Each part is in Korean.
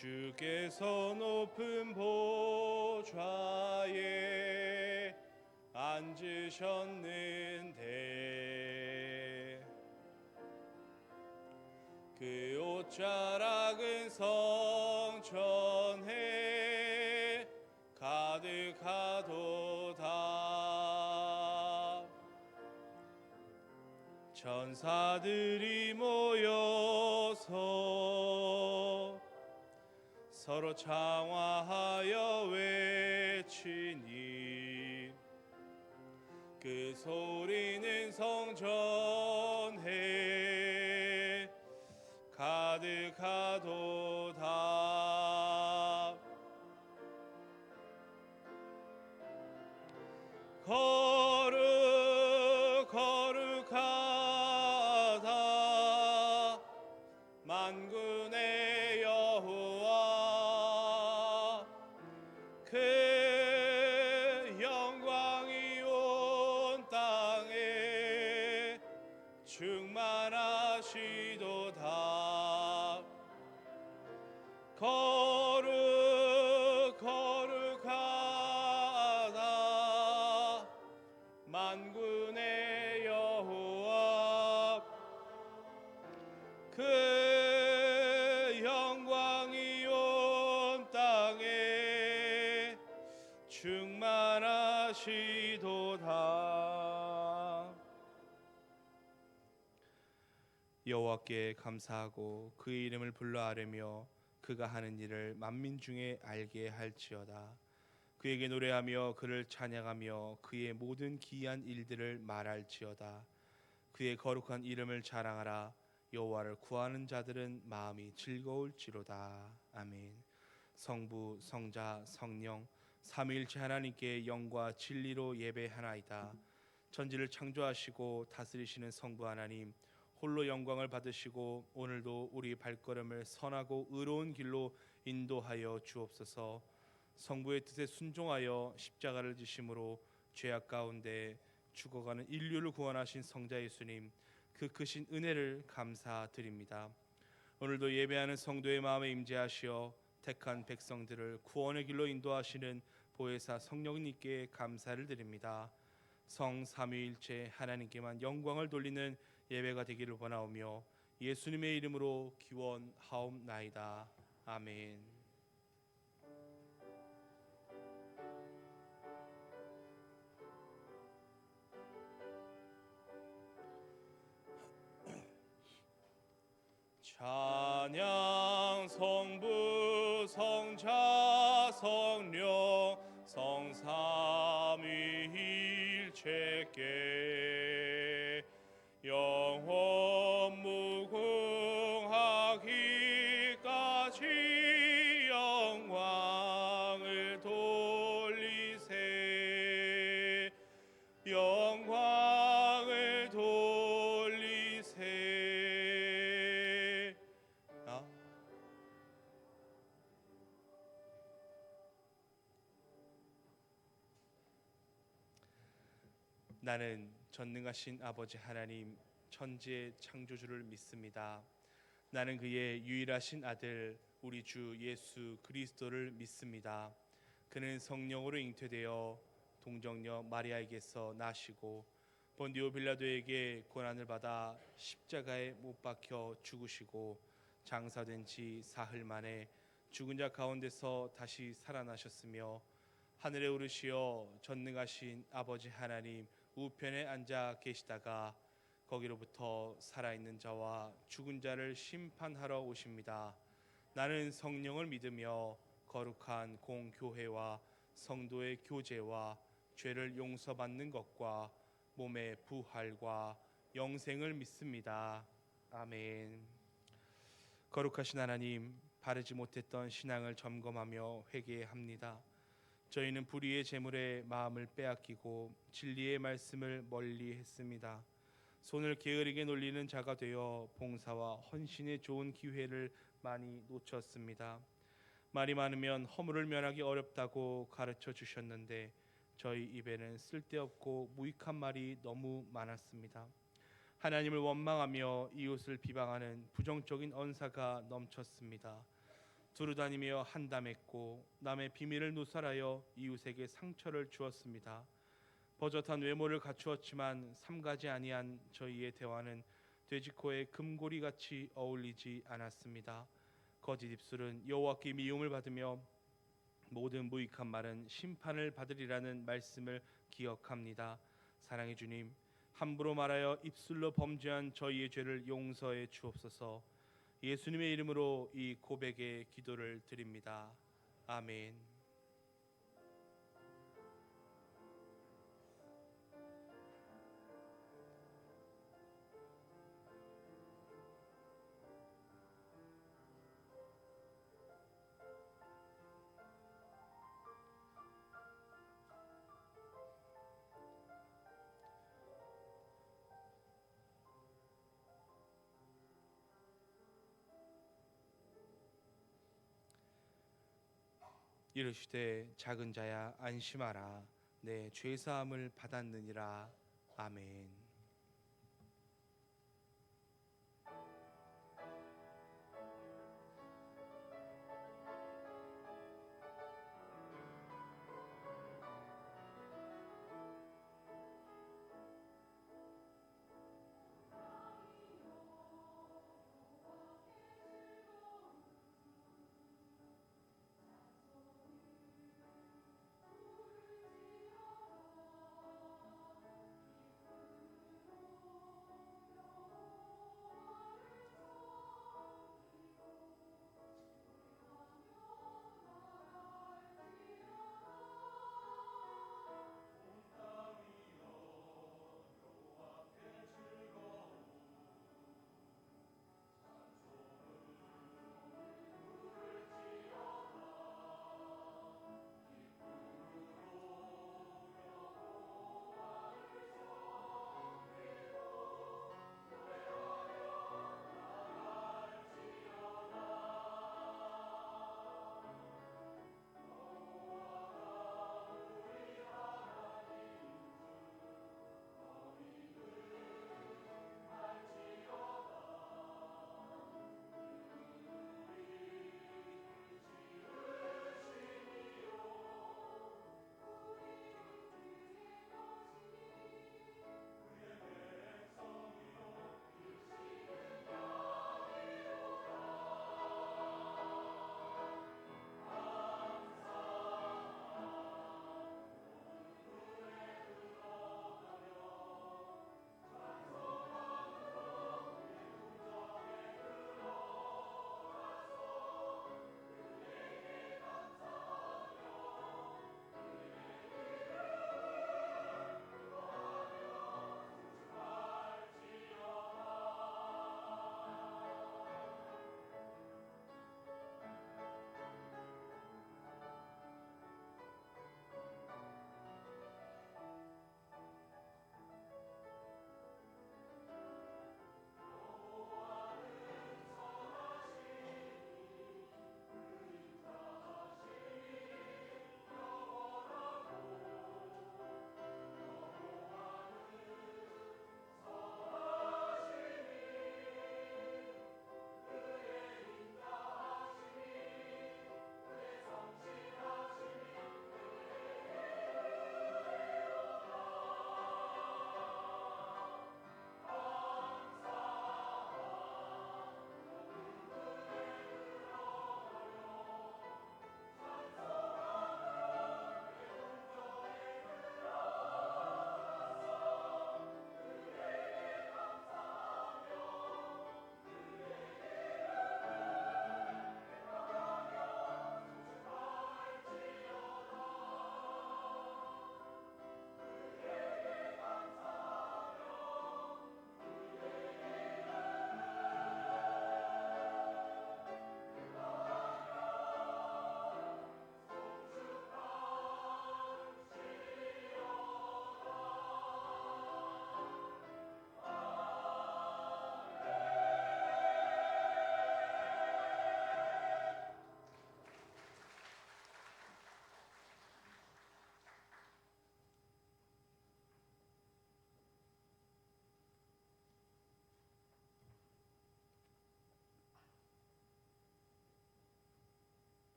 주께서 높은 보좌에 앉으셨는데 그 옷자락은 성전에 가득하도다. 천사들이 모여서 서로 창화하여 외치니 그 소리는 성전에 가득하도다. 거룩하다 만군의 여호와, 그 영광이 온 땅에 충만하시도다. 거룩하다 만군의 여호와, 그 영광이 온 땅에 충만하시도다. 여호와께 감사하고 그의 이름을 불러 아뢰며 그가 하는 일을 만민 중에 알게 할지어다. 그에게 노래하며 그를 찬양하며 그의 모든 기이한 일들을 말할지어다. 그의 거룩한 이름을 자랑하라. 여호와를 구하는 자들은 마음이 즐거울지로다. 아멘. 성부, 성자, 성령 삼위일체 하나님께 영과 진리로 예배하나이다. 천지를 창조하시고 다스리시는 성부 하나님, 홀로 영광을 받으시고 오늘도 우리 발걸음을 선하고 의로운 길로 인도하여 주옵소서. 성부의 뜻에 순종하여 십자가를 지심으로 죄악 가운데 죽어가는 인류를 구원하신 성자 예수님, 그 크신 은혜를 감사드립니다. 오늘도 예배하는 성도의 마음에 임재하시어 택한 백성들을 구원의 길로 인도하시는 보혜사 성령님께 감사를 드립니다. 성삼위일체 하나님께만 영광을 돌리는 예배가 되기를 원하오며 예수님의 이름으로 기원하옵나이다. 아멘. 찬양 성부 성자 성령 성삼위일체께 영원 무궁하기까지 영광을 돌리세. 영광을 돌리세. 나는 전능하신 아버지 하나님, 천지의 창조주를 믿습니다. 나는 그의 유일하신 아들 우리 주 예수 그리스도를 믿습니다. 그는 성령으로 잉태되어 동정녀 마리아에게서 나시고 본디오 빌라도에게 고난을 받아 십자가에 못 박혀 죽으시고 장사된 지 사흘 만에 죽은 자 가운데서 다시 살아나셨으며 하늘에 오르시어 전능하신 아버지 하나님 우편에 앉아 계시다가 거기로부터 살아있는 자와 죽은 자를 심판하러 오십니다. 나는 성령을 믿으며 거룩한 공교회와 성도의 교제와 죄를 용서받는 것과 몸의 부활과 영생을 믿습니다. 아멘. 거룩하신 하나님, 바르지 못했던 신앙을 점검하며 회개합니다. 저희는 불의의 재물에 마음을 빼앗기고 진리의 말씀을 멀리했습니다. 손을 게으르게 놀리는 자가 되어 봉사와 헌신의 좋은 기회를 많이 놓쳤습니다. 말이 많으면 허물을 면하기 어렵다고 가르쳐 주셨는데 저희 입에는 쓸데없고 무익한 말이 너무 많았습니다. 하나님을 원망하며 이웃을 비방하는 부정적인 언사가 넘쳤습니다. 두루 다니며 한담했고 남의 비밀을 누설하여 이웃에게 상처를 주었습니다. 버젓한 외모를 갖추었지만 삼가지 아니한 저희의 대화는 돼지코의 금고리같이 어울리지 않았습니다. 거짓 입술은 여호와께 미움을 받으며 모든 무익한 말은 심판을 받으리라는 말씀을 기억합니다. 사랑의 주님, 함부로 말하여 입술로 범죄한 저희의 죄를 용서해 주옵소서. 예수님의 이름으로 이 고백의 기도를 드립니다. 아멘. 이르시되 작은 자야 안심하라, 내 죄사함을 받았느니라. 아멘.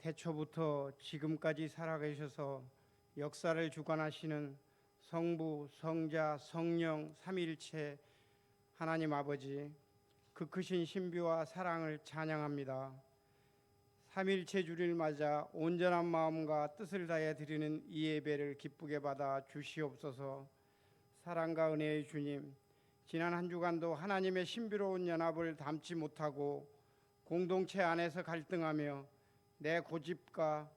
태초부터 지금까지 살아계셔서 역사를 주관하시는 성부, 성자, 성령 삼위일체 하나님 아버지, 그 크신 신비와 사랑을 찬양합니다. 삼위일체 주를 맞아 온전한 마음과 뜻을 다해 드리는 이 예배를 기쁘게 받아 주시옵소서. 사랑과 은혜의 주님, 지난 한 주간도 하나님의 신비로운 연합을 담지 못하고 공동체 안에서 갈등하며 내 고집과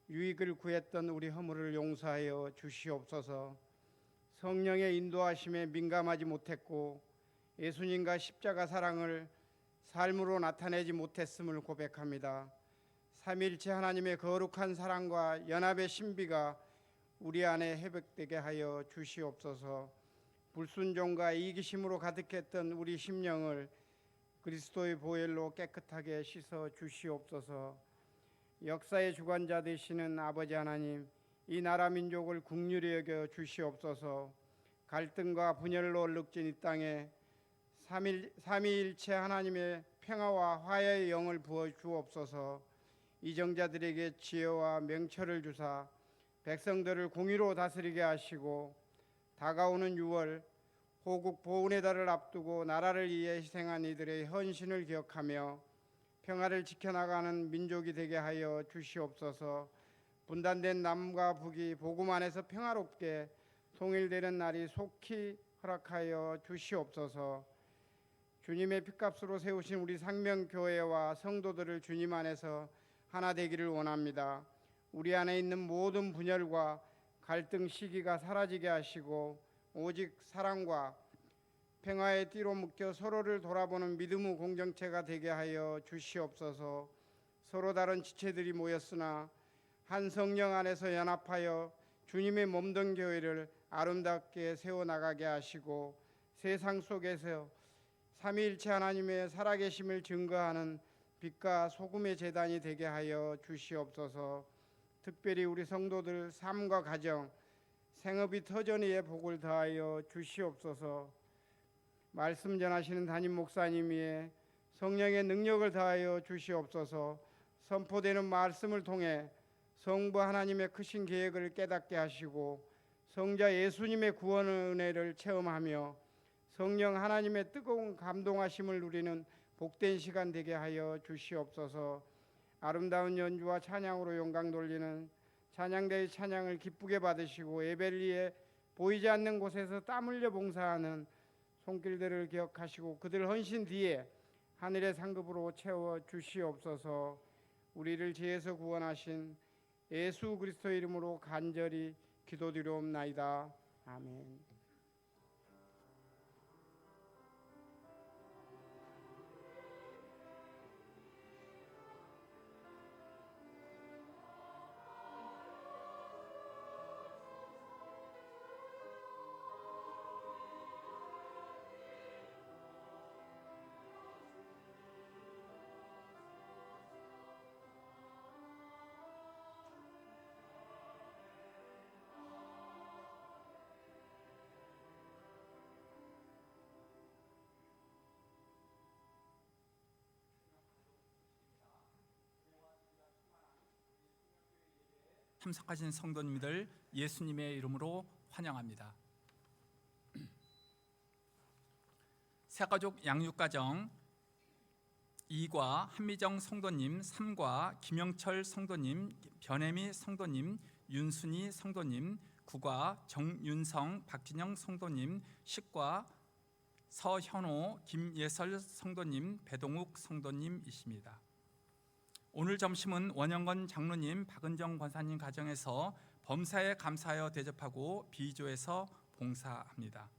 유익을 구했던 우리 허물을 용서하여 주시옵소서. 성령의 인도하심에 민감하지 못했고 예수님과 십자가 사랑을 삶으로 나타내지 못했음을 고백합니다. 삼위일체 하나님의 거룩한 사랑과 연합의 신비가 우리 안에 회복되게 하여 주시옵소서. 불순종과 이기심으로 가득했던 우리 심령을 그리스도의 보혈로 깨끗하게 씻어 주시옵소서. 역사의 주관자 되시는 아버지 하나님, 이 나라 민족을 긍휼히 여겨 주시옵소서. 갈등과 분열로 얼룩진 이 땅에 삼위일체 하나님의 평화와 화해의 영을 부어 주옵소서. 이정자들에게 지혜와 명철을 주사 백성들을 공의로 다스리게 하시고, 다가오는 6월 호국 보훈의 달을 앞두고 나라를 위해 희생한 이들의 헌신을 기억하며 평화를 지켜나가는 민족이 되게 하여 주시옵소서. 분단된 남과 북이 복음 안에서 평화롭게 통일되는 날이 속히 허락하여 주시옵소서. 주님의 핏값으로 세우신 우리 상명교회와 성도들을 주님 안에서 하나 되기를 원합니다. 우리 안에 있는 모든 분열과 갈등 시기가 사라지게 하시고 오직 사랑과 평화의 띠로 묶여 서로를 돌아보는 믿음의 공동체가 되게 하여 주시옵소서. 서로 다른 지체들이 모였으나 한 성령 안에서 연합하여 주님의 몸된 교회를 아름답게 세워나가게 하시고, 세상 속에서 삼위일체 하나님의 살아계심을 증거하는 빛과 소금의 제단이 되게 하여 주시옵소서. 특별히 우리 성도들 삶과 가정, 생업이 터전이에 복을 더하여 주시옵소서. 말씀 전하시는 담임 목사님 위에 성령의 능력을 더하여 주시옵소서. 선포되는 말씀을 통해 성부 하나님의 크신 계획을 깨닫게 하시고 성자 예수님의 구원 은혜를 체험하며 성령 하나님의 뜨거운 감동하심을 누리는 복된 시간 되게 하여 주시옵소서. 아름다운 연주와 찬양으로 영광 돌리는 찬양대의 찬양을 기쁘게 받으시고 예배리에 보이지 않는 곳에서 땀 흘려 봉사하는 손길들을 기억하시고 그들 헌신 뒤에 하늘의 상급으로 채워 주시옵소서. 우리를 죄에서 구원하신 예수 그리스도 이름으로 간절히 기도드리옵나이다. 아멘. 참석하신 성도님들 예수님의 이름으로 환영합니다. 새가족 양육가정 2과 한미정 성도님, 3과 김영철 성도님, 변혜미 성도님, 윤순희 성도님, 9과 정윤성, 박진영 성도님, 10과 서현호, 김예설 성도님, 배동욱 성도님이십니다. 오늘 점심은 원영건 장로님, 박은정 권사님 가정에서 범사에 감사하여 대접하고 비조에서 봉사합니다.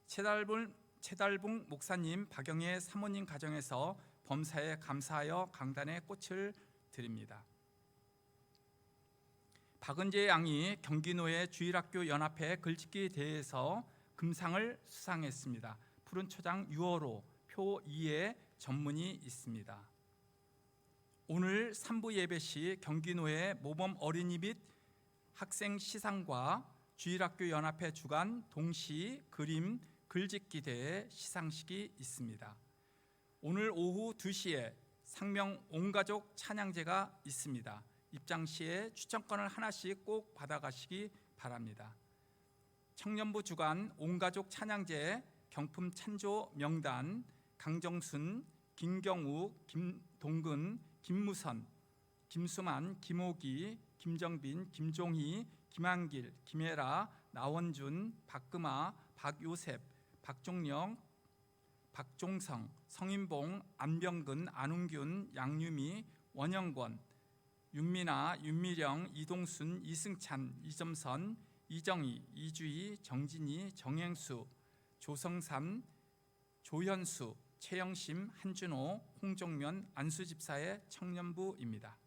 최달붕 목사님, 박영애 사모님 가정에서 범사에 감사하여 강단에 꽃을 드립니다. 박은재 양이 경기노예 주일학교 연합회 글짓기 대회에서 금상을 수상했습니다. 푸른 초장 6호로 표 2에 전문이 있습니다. 오늘 3부 예배 시 경기노예 모범 어린이 및 학생 시상과 주일학교 연합회 주관 동시 그림 글짓기 대회 시상식이 있습니다. 오늘 오후 2시에 상명 온가족 찬양제가 있습니다. 입장 시에 추천권을 하나씩 꼭 받아가시기 바랍니다. 청년부 주간 온가족 찬양제 경품 찬조 명단 강정순, 김경욱, 김동근, 김무선, 김수만, 김호기, 김정빈, 김종희, 김한길, 김혜라, 나원준, 박금아, 박요셉, 박종영, 박종성, 성인봉, 안병근, 안웅균, 양유미, 원영권, 윤미나, 윤미령, 이동순, 이승찬, 이점선, 이정희, 이주희, 정진희, 정행수, 조성삼, 조현수, 최영심, 한준호, 홍종면, 안수집사의 청년부입니다.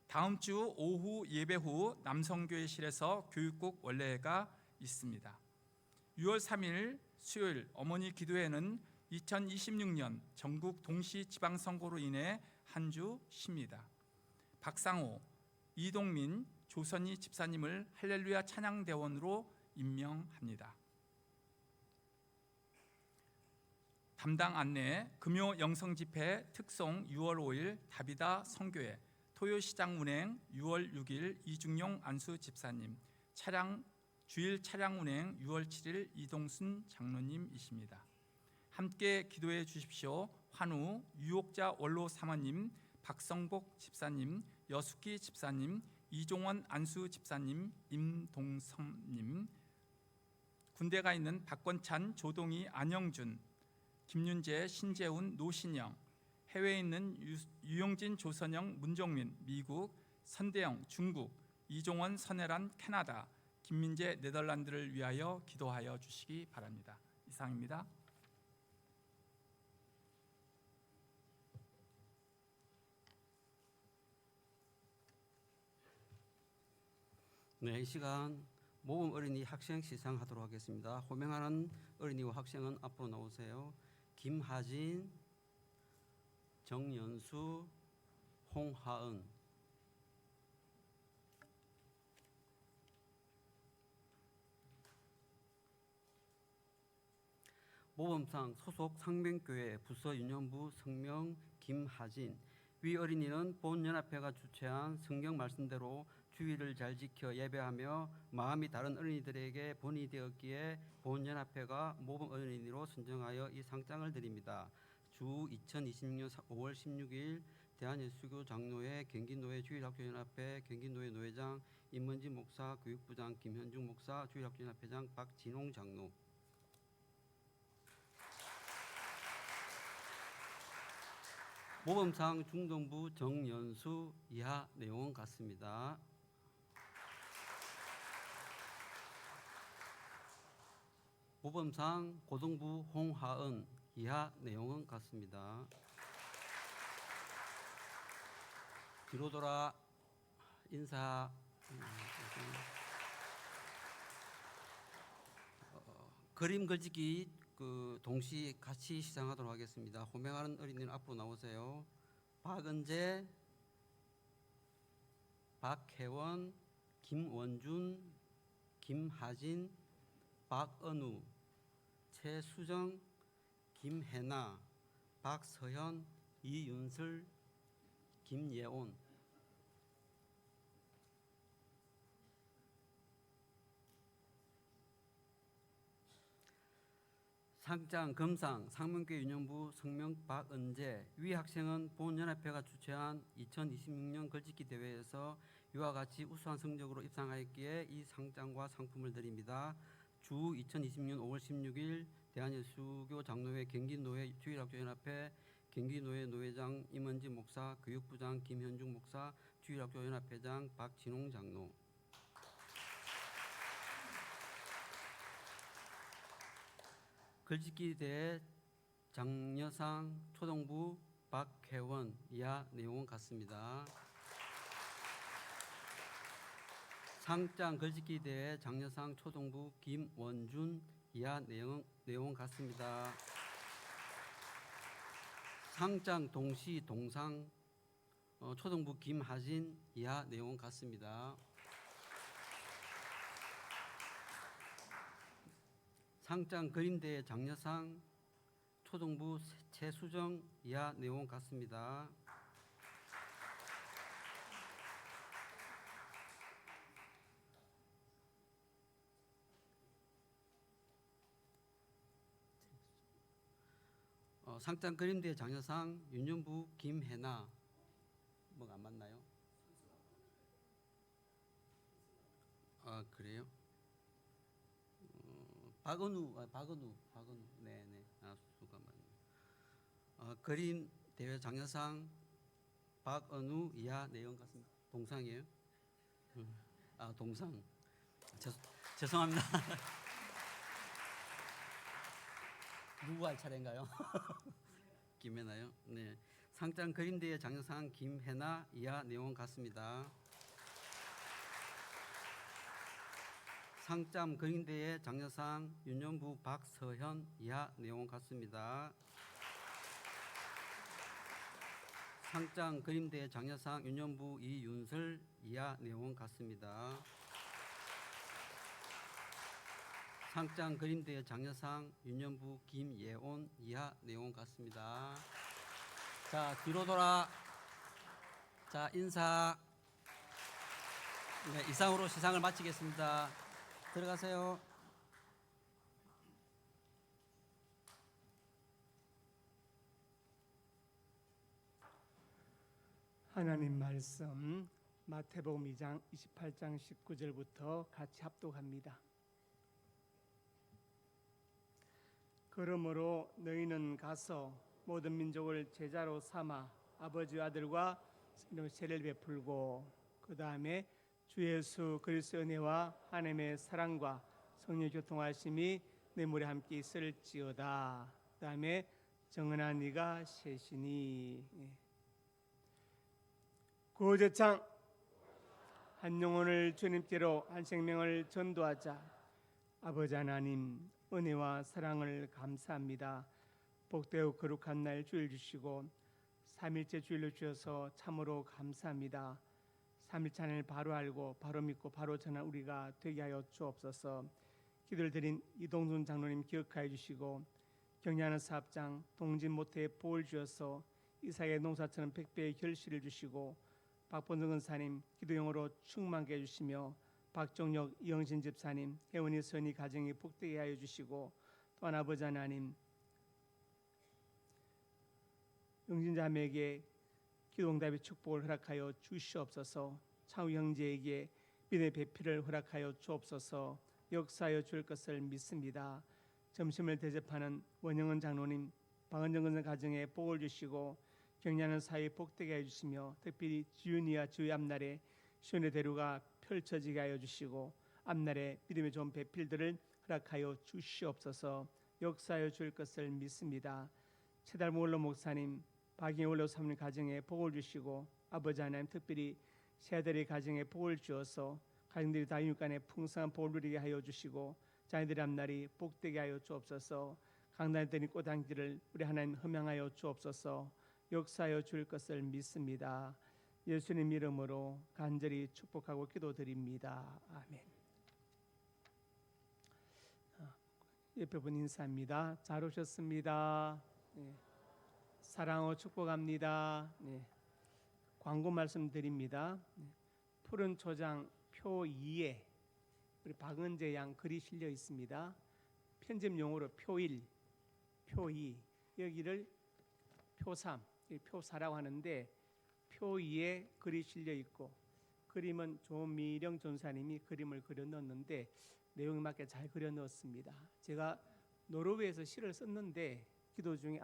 다음 주 오후 예배 후 남성교회실에서 교육국 원래회가 있습니다. 6월 3일 수요일 어머니 기도회는 2026년 전국 동시 지방선거로 인해 한 주 쉽니다. 박상호, 이동민, 조선희 집사님을 할렐루야 찬양대원으로 임명합니다. 담당 안내 금요 영성집회 특송 6월 5일 다비다 성교회 토요시장 운행 6월 6일 이중용 안수 집사님 주일 차량 운행 6월 7일 이동순 장로님이십니다. 함께 기도해 주십시오. 환우 유옥자 원로 사모님, 박성복 집사님, 여숙희 집사님, 이종원 안수 집사님, 임동섭님, 군대가 있는 박권찬, 조동희, 안영준, 김윤재, 신재훈, 노신영, 해외에 있는 유용진, 조선영, 문종민, 미국, 선대영, 중국, 이종원, 선혜란, 캐나다, 김민재, 네덜란드를 위하여 기도하여 주시기 바랍니다. 이상입니다. 네, 이 시간 모범 어린이 학생 시상하도록 하겠습니다. 호명하는 어린이와 학생은 앞으로 나오세요. 김하진, 정연수, 홍하은. 모범상 소속 상명교회 부서유년부 성명 김하진. 위 어린이는 본연합회가 주최한 성경 말씀대로 주의를 잘 지켜 예배하며 마음이 다른 어린이들에게 본이 되었기에 본연합회가 모범 어린이로 선정하여 이 상장을 드립니다. 주 2026년 5월 16일 대한예수교 장로회 경기노회 주일학교연합회 경기노회 노회장 임문지 목사 교육부장 김현중 목사 주일학교연합회장 박진홍 장로. 모범상 중등부 정연수 이하 내용은 같습니다. 모범상 고등부 홍하은 이하 내용은 같습니다. 뒤로 돌아 인사. 그림 글짓기 동시 같이 시상하도록 하겠습니다. 호명하는 어린이는 앞으로 나오세요. 박은재, 박혜원, 김원준, 김하진, 박은우, 최수정, 김혜나, 박서현, 이윤슬, 김예온. 상장 금상 상명교회 유년부 성명 박은재. 위 학생은 본연합회가 주최한 2026년 글짓기 대회에서 이와 같이 우수한 성적으로 입상하였기에 이 상장과 상품을 드립니다. 주 2026년 5월 16일 대한예수교 장로회 경기노회 주일학교연합회 경기노회 노회장 임은지 목사 교육부장 김현중 목사 주일학교연합회장 박진홍 장로. 글짓기 대회 장려상 초등부 박혜원 이하 내용은 같습니다. 상장 글짓기 대회 장려상 초등부 김원준 이하 내용 같습니다. 상장 동시 동상 초등부 김하진 이하 내용 같습니다. 상장 그림대회 장려상 초등부 최수정 이하 내용 같습니다. 상장 그림대 장려상 윤연부 김혜나 뭐가 안 맞나요? 아 그래요? 박은우 네네 수가 맞네요. 그림 대회 장려상 박은우 이하 내용 같습니다. 동상이에요? 동상. 죄송합니다. 누구 할 차례인가요? 김혜나요? 네. 상장 그림대회 장려상 김혜나 이하 내용 같습니다. 상장 그림대회 장려상 윤연부 박서현 이하 내용 같습니다. 상장 그림대회 장려상 윤연부 이윤설 이하 내용 같습니다. 상장 그림대회 장려상 윤연부 김예온 이하 내용 같습니다. 자 뒤로 돌아. 자 인사. 네, 이상으로 시상을 마치겠습니다. 들어가세요. 하나님 말씀 마태복음 2장 28장 19절부터 같이 합독합니다. 그러므로 너희는 가서 모든 민족을 제자로 삼아 아버지와 아들과 성령의 세례를 베풀고 그 다음에 주 예수 그리스도의 은혜와 하나님의 사랑과 성령의 교통하심이 내 물에 함께 있을지어다. 그 다음에 정은아 네가 셋이니. 구호제창 한 영혼을 주님께로 한 생명을 전도하자. 아버지 하나님 은혜와 사랑을 감사합니다. 복되고 거룩한 날 주일 주시고 3일째 주일로 주셔서 참으로 감사합니다. 3일째 하나님을 바로 알고 바로 믿고 바로 전한 우리가 되게 하여 주옵소서. 기도를 드린 이동순 장로님 기억하여 주시고 격려하는 사업장 동진 모태에 복을 주셔서 이삭의 농사처럼 백배의 결실을 주시고 박본성 권사님 기도용으로 충만케 해주시며 박정혁 이영신 집사님 혜원이 선이 가정이 복되게 하여 주시고 또한 아버지 하나님 영신자매에게 기도응답의 축복을 허락하여 주시옵소서. 차우 형제에게 믿음의 배필을 허락하여 주옵소서. 역사하여 줄 것을 믿습니다. 점심을 대접하는 원영은 장로님 박은정 권사 가정에 복을 주시고 격려하는 사회에 복되게 해주시며 특별히 지윤이와 주의 앞날에 시온의 대로가 펼쳐지게 하여 주시고 앞날에 믿음의 좋은 배필들을 허락하여 주시옵소서. 역사하여 줄 것을 믿습니다. 최달모 원로 목사님 박영희 원로 사모님 가정에 복을 주시고 아버지 하나님 특별히 새아들의 가정에 복을 주어서 가정들이 다 육간에 풍성한 복을 누리게 하여 주시고 자녀들의 앞날이 복되게 하여 주옵소서. 강단에 드린 꽃향기를 우리 하나님 흠양하여 주옵소서. 역사하여 줄 것을 믿습니다. 예수님 이름으로 간절히 축복하고 기도드립니다. 아멘. 옆에 분 인사합니다. 잘 오셨습니다. 네. 사랑하고 축복합니다. 네. 광고 말씀드립니다. 네. 푸른 초장 표 2에 우리 박은재 양 글이 실려 있습니다. 편집용어로 표 1, 표 2, 여기를 표 3, 표 4라고 하는데 표 2에 글이 실려 있고 그림은 조미령 전사님이 그림을 그려 넣었는데 내용에 맞게 잘 그려 넣었습니다. 제가 노르웨이에서 시를 썼는데 기도 중에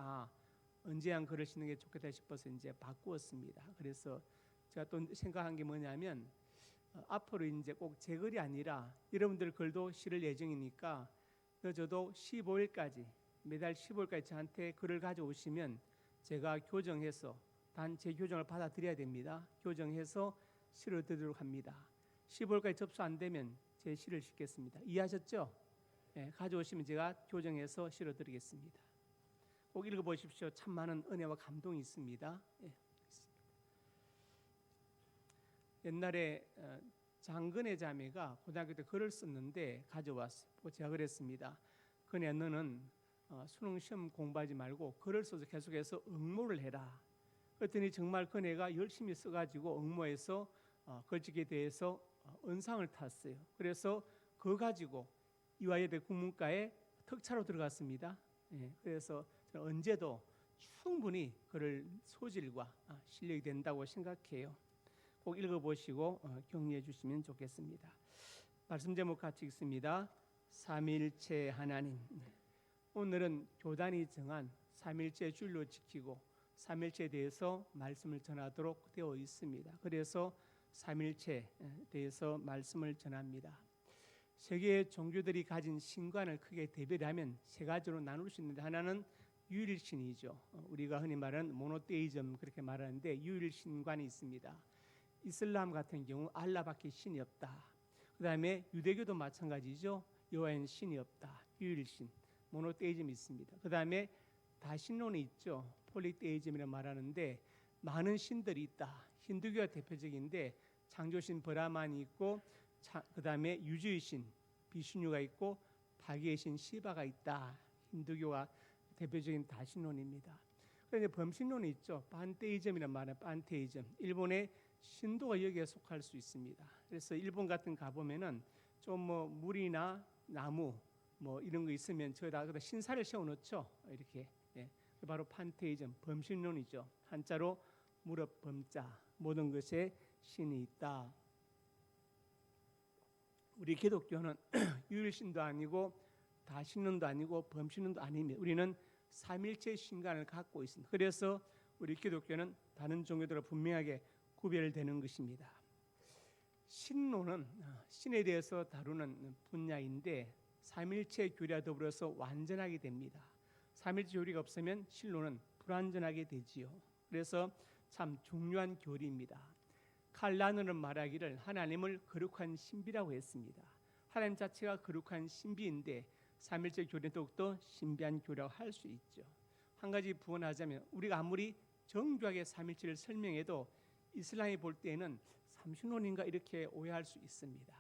은재양 글을 쓰는 게 좋겠다 싶어서 이제 바꾸었습니다. 그래서 제가 또 생각한 게 뭐냐면 앞으로 이제 꼭 제 글이 아니라 여러분들 글도 실을 예정이니까 늦어도 15일까지 매달 15일까지 저한테 글을 가져오시면 제가 교정해서 단 제 교정을 받아들여야 됩니다. 교정해서 실을 드리도록 합니다. 15일까지 접수 안 되면 제 실을 싣겠습니다. 이해하셨죠? 네, 가져오시면 제가 교정해서 실어 드리겠습니다. 꼭 읽어보십시오. 참 많은 은혜와 감동이 있습니다. 네. 옛날에 장근의 자매가 고등학교 때 글을 썼는데 가져왔어요. 제가 그랬습니다. 그네 너는 수능 시험 공부하지 말고 글을 써서 계속해서 응모를 해라. 그랬더니 정말 그네가 열심히 써가지고 응모해서 글짓기에 대해서 은상을 탔어요. 그래서 그거 가지고 이화여대 국문과에 특차로 들어갔습니다. 예, 그래서 언제도 충분히 그럴 소질과 실력이 된다고 생각해요. 꼭 읽어보시고 격려해 주시면 좋겠습니다. 말씀 제목 같이 읽습니다. 삼일체 하나님. 오늘은 교단이 정한 삼일체 주일로 지키고 삼일체에 대해서 말씀을 전하도록 되어 있습니다. 그래서 삼일체에 대해서 말씀을 전합니다. 세계의 종교들이 가진 신관을 크게 대별하면 세 가지로 나눌 수 있는데, 하나는 유일신이죠. 우리가 흔히 말하는 모노테이즘 그렇게 말하는데, 유일신관이 있습니다. 이슬람 같은 경우 알라밖에 신이 없다. 그 다음에 유대교도 마찬가지죠. 여호와는 신이 없다. 유일신, 모노테이즘이 있습니다. 그 다음에 다신론이 있죠. 폴리테이즘이라 말하는데 많은 신들이 있다. 힌두교가 대표적인데 창조신 브라만이 있고, 그 다음에 유주의 신 비슈뉴가 있고, 파괴의 신 시바가 있다. 힌두교가 대표적인 다신론입니다. 그런데 범신론이 있죠. 판테이즘이란 말은 판테이즘. 일본의 신도가 여기에 속할 수 있습니다. 그래서 일본 같은 가보면은 좀 뭐 물이나 나무 뭐 이런 거 있으면 저기다 신사를 세워놓죠. 이렇게. 예. 바로 판테이즘, 범신론이죠. 한자로 무릎 범자, 모든 것에 신이 있다. 우리 기독교는 유일신도 아니고 다신론도 아니고 범신론도 아닙니다. 우리는 삼일체 신관을 갖고 있습니다. 그래서 우리 기독교는 다른 종교들과 분명하게 구별되는 것입니다. 신론은 신에 대해서 다루는 분야인데 삼일체 교리와 더불어서 완전하게 됩니다. 삼일체 교리가 없으면 신론은 불완전하게 되지요. 그래서 참 중요한 교리입니다. 칼라는은 말하기를 하나님을 거룩한 신비라고 했습니다. 하나님 자체가 거룩한 신비인데 삼일체 교리는 더욱더 신비한 교리라고 할 수 있죠. 한 가지 부언하자면, 우리가 아무리 정교하게 삼일체를 설명해도 이슬람이 볼 때에는 삼신론인가 이렇게 오해할 수 있습니다.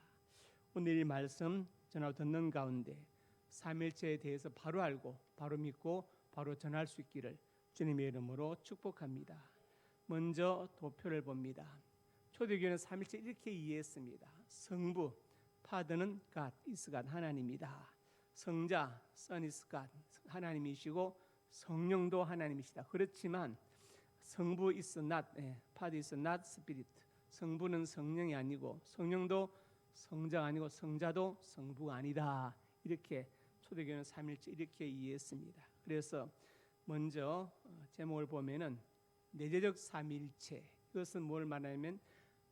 오늘 이 말씀 전하고 듣는 가운데 삼일체에 대해서 바로 알고 바로 믿고 바로 전할 수 있기를 주님의 이름으로 축복합니다. 먼저 도표를 봅니다. 초대교회는 삼일체 이렇게 이해했습니다. 성부, 파드는 God, is God, 하나님이다. 성자, Son is God, 하나님이시고 성령도 하나님이시다. 그렇지만 성부 is not, 파드 is not spirit. 성부는 성령이 아니고 성령도 성자가 아니고 성자도 성부가 아니다. 이렇게 초대교회는 삼일체 이렇게 이해했습니다. 그래서 먼저 제목을 보면은 내재적 삼일체, 이것은 뭘 말하냐면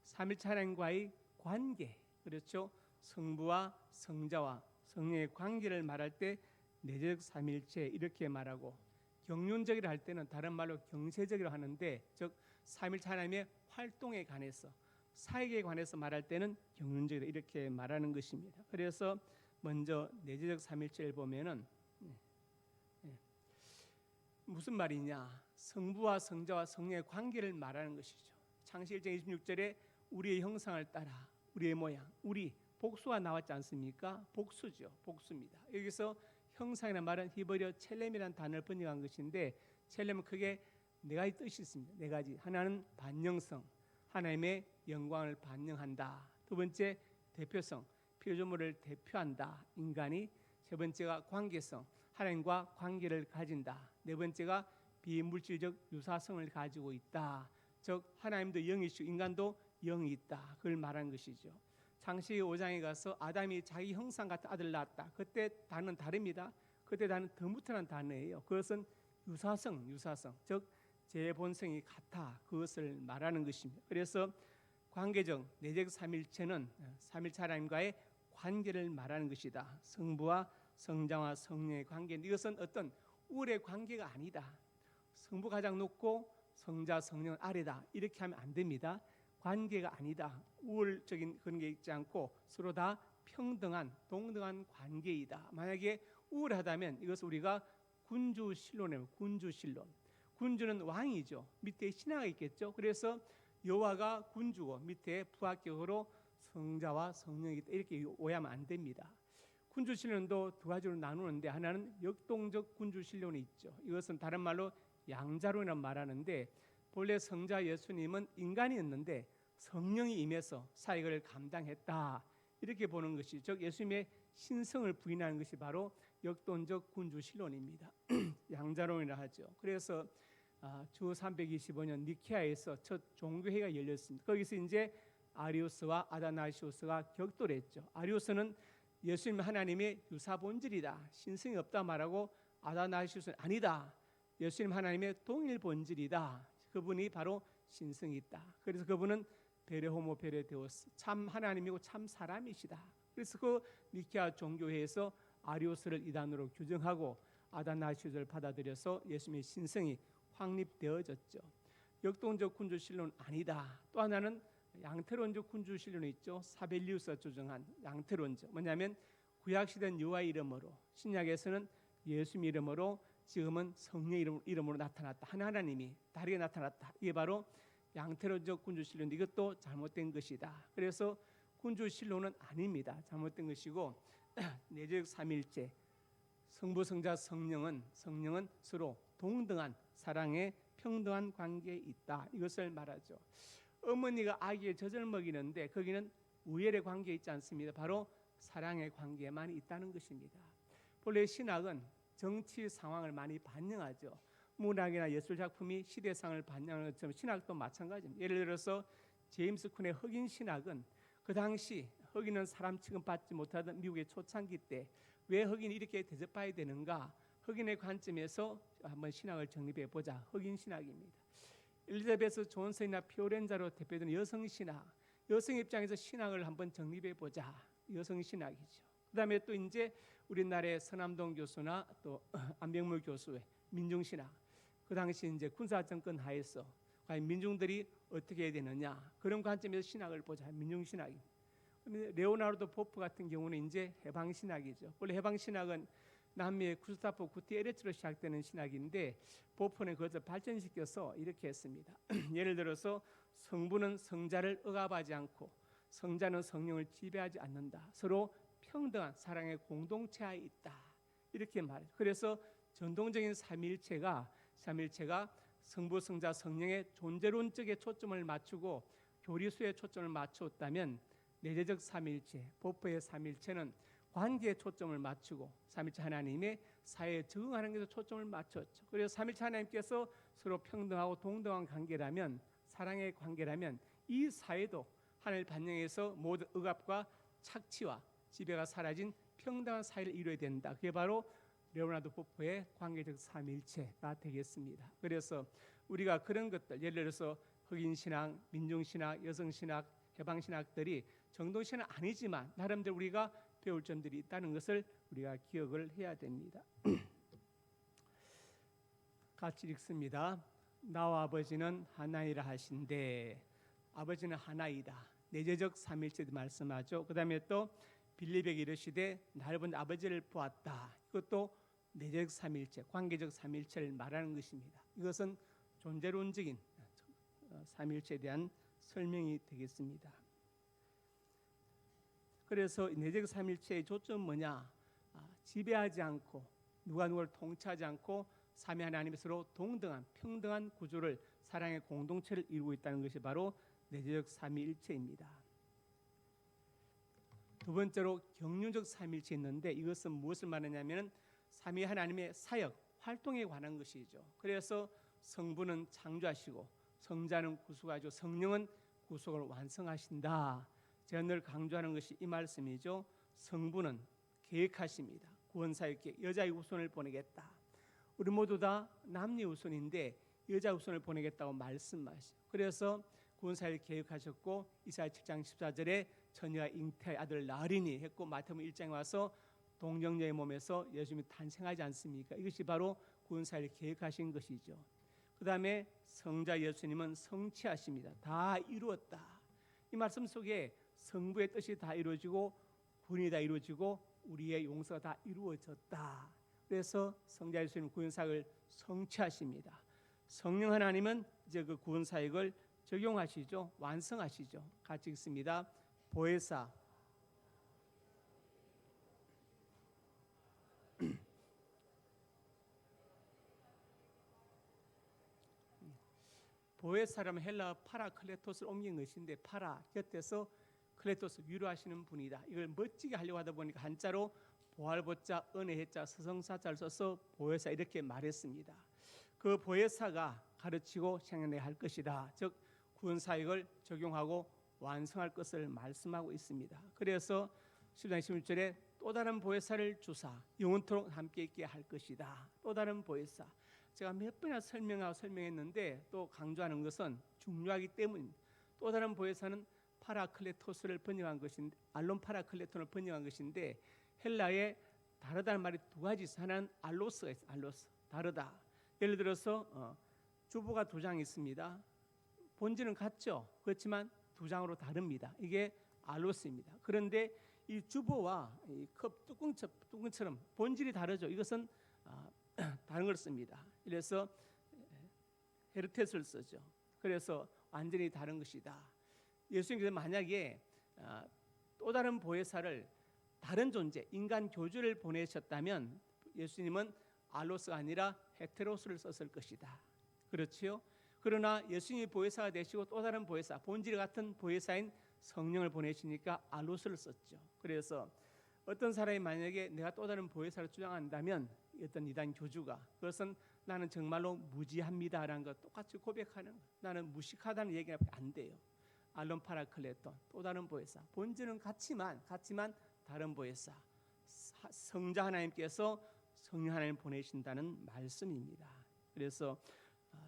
삼일체 하나님과의 관계, 그렇죠? 성부와 성자와 성령의 관계를 말할 때 내재적 삼일체 이렇게 말하고, 경륜적이라 할 때는 다른 말로 경세적이라 하는데, 즉 삼일체 하나님의 활동에 관해서 사역에 관해서 말할 때는 경륜적이라 이렇게 말하는 것입니다. 그래서 먼저 내재적 삼일체를 보면은 무슨 말이냐? 성부와 성자와 성령의 관계를 말하는 것이죠. 창세기 1장 26절에 우리의 형상을 따라 우리의 모양, 우리 복수가 나왔지 않습니까? 복수죠. 복수입니다. 여기서 형상이라는 말은 히브리어 첼렘이라는 단어를 번역한 것인데, 첼렘은 크게 네 가지 뜻이 있습니다. 네 가지. 하나는 반영성, 하나님의 영광을 반영한다. 두 번째 대표성, 피조물을 대표한다. 인간이. 세 번째가 관계성, 하나님과 관계를 가진다. 네 번째가 비물질적 유사성을 가지고 있다. 즉 하나님도 영이시고 인간도 영이 있다. 그걸 말하는 것이죠. 창세기 5장에 가서 아담이 자기 형상 같은 아들을 낳았다. 그때 단어는 다릅니다. 그때 단어는 더무트라는 단어예요. 그것은 유사성, 즉 제 본성이 같아. 그것을 말하는 것입니다. 그래서 관계적 내재적 삼일체는 삼일체 하나님과의 관계를 말하는 것이다. 성부와 성자와 성령의 관계. 이것은 어떤 우월의 관계가 아니다. 성부 가장 높고 성자 성령은 아래다. 이렇게 하면 안 됩니다. 관계가 아니다. 우월적인 그런 게 있지 않고 서로 다 평등한 동등한 관계이다. 만약에 우월하다면 이것을 우리가 군주신론이에요. 군주신론. 군주는 왕이죠. 밑에 신하가 있겠죠. 그래서 여호와가 군주고 밑에 부하격으로 성자와 성령이 있다. 이렇게 오해하면 안 됩니다. 군주신론도 두 가지로 나누는데, 하나는 역동적 군주신론이 있죠. 이것은 다른 말로 양자론이라고 말하는데, 본래 성자 예수님은 인간이었는데 성령이 임해서 사역을 감당했다. 이렇게 보는 것이, 즉 예수님의 신성을 부인하는 것이 바로 역동적 군주 신론입니다. 양자론이라 하죠. 그래서 주 325년 니케아에서 첫 종교회가 열렸습니다. 거기서 이제 아리우스와 아다나시우스가 격돌했죠. 아리우스는 예수님 하나님의 유사 본질이다, 신성이 없다 말하고, 아다나시우스는 아니다, 예수님 하나님의 동일 본질이다, 그분이 바로 신성이 있다. 그래서 그분은 베레호모 베레데우스, 참 하나님이고 참 사람이시다. 그래서 그 니케아 종교회에서 아리우스를 이단으로 규정하고 아다나시우스를 받아들여서 예수님의 신성이 확립되어졌죠. 역동적 군주 신론은 아니다. 또 하나는 양태론적 군주 신론이 있죠. 사벨리우스가 주장한 양태론적. 뭐냐면 구약 시대는 여호와의 이름으로, 신약에서는 예수님 이름으로, 지금은 성령 이름으로 나타났다. 하나님이 다르게 나타났다. 이게 바로 양태론적 군주 신론인데 이것도 잘못된 것이다. 그래서 군주 신론은 아닙니다. 잘못된 것이고, 내적 삼일체, 성부, 성자, 성령은 서로 동등한 사랑의 평등한 관계에 있다. 이것을 말하죠. 어머니가 아기의 젖을 먹이는데 거기는 우열의 관계에 있지 않습니다. 바로 사랑의 관계만 있다는 것입니다. 본래 신학은 정치 상황을 많이 반영하죠. 문학이나 예술 작품이 시대상을 반영하는 것처럼 신학도 마찬가지입니다. 예를 들어서 제임스 쿤의 흑인 신학은 그 당시 흑인은 사람 취급받지 못하던 미국의 초창기 때 왜 흑인이 이렇게 대접받아야 되는가, 흑인의 관점에서 한번 신학을 정립해 보자. 흑인 신학입니다. 엘리자베스 존슨이나 피오렌자로 대표되는 여성 신학, 여성 입장에서 신학을 한번 정립해 보자. 여성 신학이죠. 그다음에 또 이제 우리나라의 서남동 교수나 또 안병물 교수의 민중 신학, 그 당시 이제 군사 정권 하에서 과연 민중들이 어떻게 해야 되느냐, 그런 관점에서 신학을 보자. 민중 신학입니다. 레오나르도 포프 같은 경우는 이제 해방 신학이죠. 원래 해방 신학은 남미의 구스타프 구티에레츠로 시작되는 신학인데 포프는 그것을 발전시켜서 이렇게 했습니다. 예를 들어서 성부는 성자를 억압하지 않고 성자는 성령을 지배하지 않는다. 서로 평등한 사랑의 공동체에 있다. 이렇게 말해요. 그래서 전통적인 삼위일체가 성부, 성자, 성령의 존재론적에 초점을 맞추고 교리수에 초점을 맞췄다면, 내재적 삼위일체, 포프의 삼위일체는 관계에 초점을 맞추고 삼위일체 하나님의 사회에 적응하는 것에 초점을 맞췄죠. 그래서 삼위일체 하나님께서 서로 평등하고 동등한 관계라면, 사랑의 관계라면, 이 사회도 하늘 반영해서 모든 억압과 착취와 지배가 사라진 평등한 사회를 이루어야 된다. 그게 바로 레오나르도 포프의 관계적 삼위일체가 되겠습니다. 그래서 우리가 그런 것들, 예를 들어서 흑인 신학, 민중 신학, 여성 신학, 해방 신학들이 정통 신학 아니지만 나름대로 우리가 배울 점들이 있다는 것을 우리가 기억을 해야 됩니다. 같이 읽습니다. 나와 아버지는 하나이라 하신데, 아버지는 하나이다. 내재적 삼일체도 말씀하죠. 그다음에 또 빌립에게 이르시되 나를 본 아버지를 보았다. 이것도 내재적 삼일체, 관계적 삼일체를 말하는 것입니다. 이것은 존재론적인 삼일체에 대한 설명이 되겠습니다. 그래서 내재적 삼일체의 초점은 뭐냐? 지배하지 않고 누가 누구를 통치하지 않고 삼위 하나님이 서로 동등한 평등한 구조를, 사랑의 공동체를 이루고 있다는 것이 바로 내재적 삼위일체입니다. 두 번째로 경륜적 삼위일체 있는데, 이것은 무엇을 말하냐면 삼위 하나님의 사역, 활동에 관한 것이죠. 그래서 성부는 창조하시고 성자는 구속하시고 성령은 구속을 완성하신다. 제가 늘 강조하는 것이 이 말씀이죠. 성부는 계획하십니다. 구원사역 계획, 여자의 후손을 보내겠다. 우리 모두 다 남녀 후손인데 여자 후손을 보내겠다고 말씀하시죠. 그래서 구원사역을 계획하셨고 이사야 7장 14절에 처녀가 잉태할 아들 낳으리니 했고, 마태복음 1장에 와서 동정녀의 몸에서 예수님이 탄생하지 않습니까? 이것이 바로 구원사역을 계획하신 것이죠. 그 다음에 성자 예수님은 성취하십니다. 다 이루었다. 이 말씀 속에 성부의 뜻이 다 이루어지고 구원이 다 이루어지고 우리의 용서가 다 이루어졌다. 그래서 성자 예수님 구원사역을 성취하십니다. 성령 하나님은 이제 그 구원사역을 적용하시죠. 완성하시죠. 같이 읽습니다. 보혜사 보혜사라면 헬라 파라클레토스를 옮긴 것인데, 파라 곁에서 클레토스 위로하시는 분이다. 이걸 멋지게 하려고 하다 보니까 한자로 보활보자 은혜해자 서성사자를 써서 보혜사 이렇게 말했습니다. 그 보혜사가 가르치고 생각해야 할 것이다. 즉 구원사역을 적용하고 완성할 것을 말씀하고 있습니다. 그래서 10장 16절에 또 다른 보혜사를 주사 영원토록 함께 있게 할 것이다. 또 다른 보혜사. 제가 몇 번이나 설명했는데 또 강조하는 것은 중요하기 때문입니다. 또 다른 보혜사는 파라클레토스를 번역한 것인데 알론 파라클레톤을 번역한 것인데 헬라에 다르다는 말이 두 가지 있어요. 하나는 알로스가 있어요. 알로스. 다르다. 예를 들어서 주보가 두 장 있습니다. 본질은 같죠. 그렇지만 두 장으로 다릅니다. 이게 알로스입니다. 그런데 이 주보와 이 컵 뚜껑처럼 본질이 다르죠. 이것은 다른 걸 씁니다. 그래서 헤르테스를 쓰죠. 그래서 완전히 다른 것이다. 예수님께서 만약에 또 다른 보혜사를 다른 존재, 인간 교주를 보내셨다면 예수님은 알로스가 아니라 헤테로스를 썼을 것이다. 그렇지요? 그러나 예수님이 보혜사가 되시고 또 다른 보혜사, 본질 같은 보혜사인 성령을 보내시니까 알로스를 썼죠. 그래서 어떤 사람이 만약에 내가 또 다른 보혜사를 주장한다면 어떤 이단 교주가 그것은 나는 정말로 무지합니다라는 것 똑같이 고백하는 것. 나는 무식하다는 얘기가 안 돼요. 알론 파라클레톤 또 다른 보혜사 본질은 같지만 다른 보혜사 성자 하나님께서 성령 하나님 보내신다는 말씀입니다. 그래서